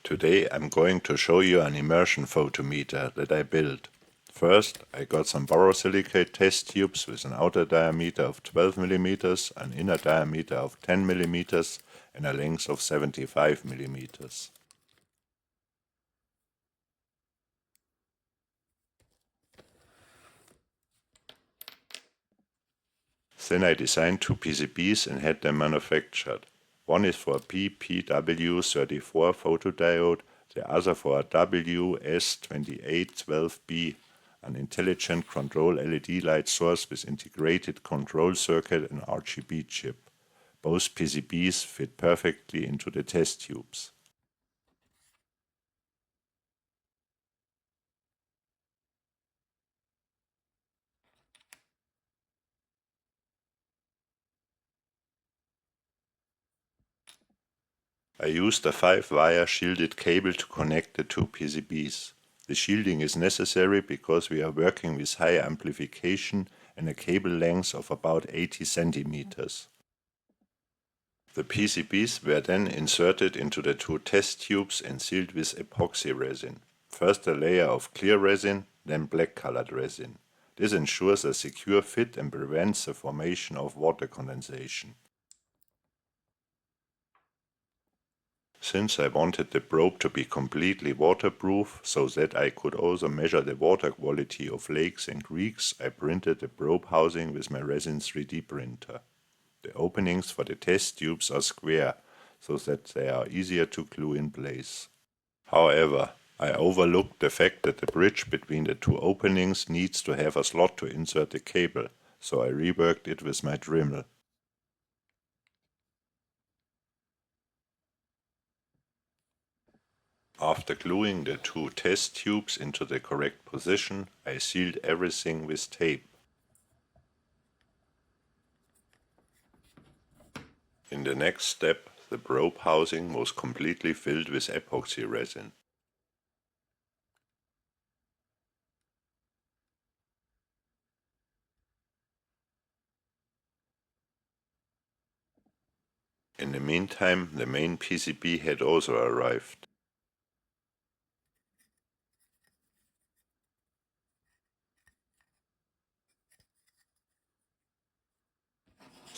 Today I'm going to show you an immersion photometer that I built. First, I got some borosilicate test tubes with an outer diameter of 12 mm, an inner diameter of 10 mm and a length of 75 mm. Then I designed two PCBs and had them manufactured. One is for a PPW34 photodiode, the other for a WS2812B, an intelligent control LED light source with integrated control circuit and RGB chip. Both PCBs fit perfectly into the test tubes. I used a 5-wire shielded cable to connect the two PCBs. The shielding is necessary because we are working with high amplification and a cable length of about 80 centimeters. The PCBs were then inserted into the two test tubes and sealed with epoxy resin. First a layer of clear resin, then black colored resin. This ensures a secure fit and prevents the formation of water condensation. Since I wanted the probe to be completely waterproof so that I could also measure the water quality of lakes and creeks, I printed the probe housing with my resin 3D printer. The openings for the test tubes are square, so that they are easier to glue in place. However, I overlooked the fact that the bridge between the two openings needs to have a slot to insert the cable, so I reworked it with my Dremel. After gluing the two test tubes into the correct position, I sealed everything with tape. In the next step, the probe housing was completely filled with epoxy resin. In the meantime, the main PCB had also arrived.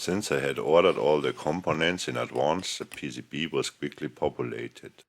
Since I had ordered all the components in advance, the PCB was quickly populated.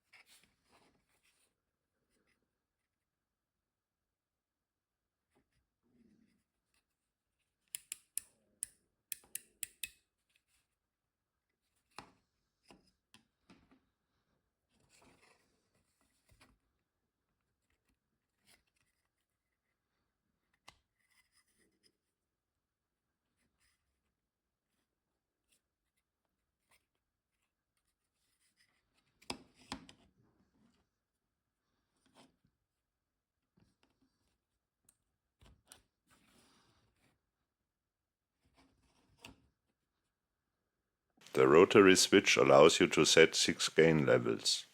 The rotary switch allows you to set 6 gain levels.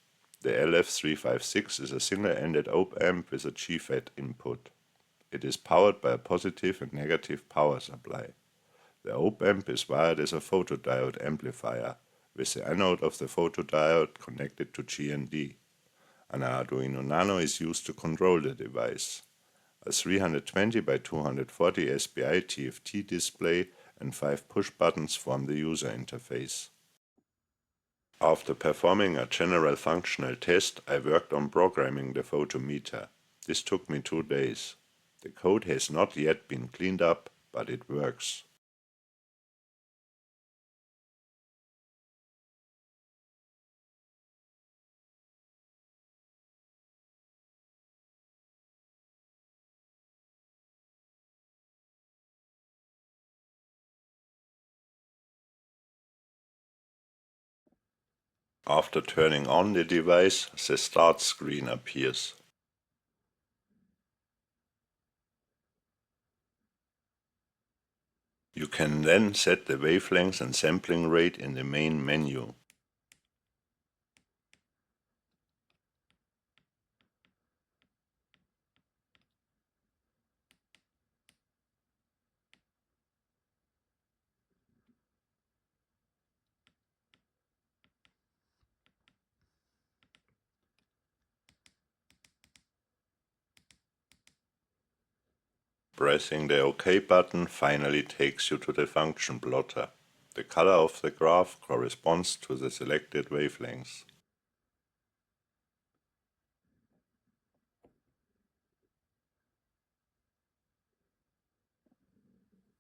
The LF356 is a single-ended op-amp with a GFET input. It is powered by a positive and negative power supply. The op-amp is wired as a photodiode amplifier, with the anode of the photodiode connected to GND. An Arduino Nano is used to control the device. A 320 by 240 SPI TFT display and 5 push buttons form the user interface. After performing a general functional test, I worked on programming the photometer. This took me 2 days. The code has not yet been cleaned up, but it works. After turning on the device, the start screen appears. You can then set the wavelength and sampling rate in the main menu. Pressing the OK button finally takes you to the function plotter. The color of the graph corresponds to the selected wavelengths.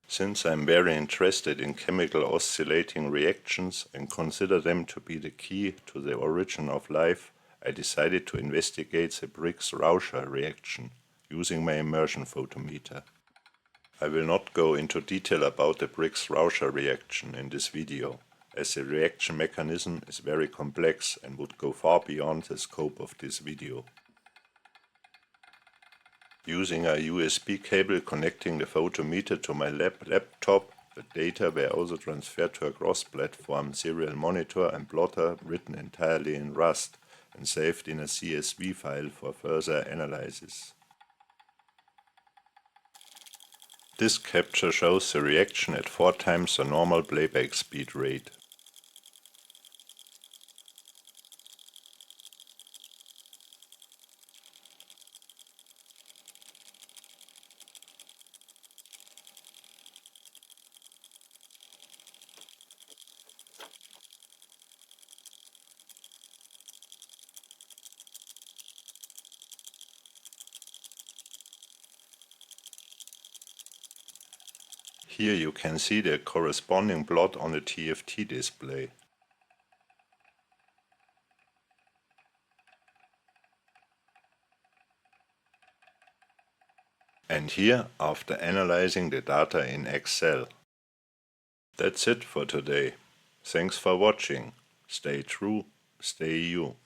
Since I'm very interested in chemical oscillating reactions and consider them to be the key to the origin of life, I decided to investigate the Briggs-Rauscher reaction using my immersion photometer. I will not go into detail about the Briggs-Rauscher reaction in this video, as the reaction mechanism is very complex and would go far beyond the scope of this video. Using a USB cable connecting the photometer to my laptop, the data were also transferred to a cross-platform serial monitor and plotter written entirely in Rust and saved in a CSV file for further analysis. This capture shows the reaction at 4 times the normal playback speed rate. Here you can see the corresponding plot on the TFT display. And here, after analyzing the data in Excel. That's it for today. Thanks for watching. Stay true, stay you.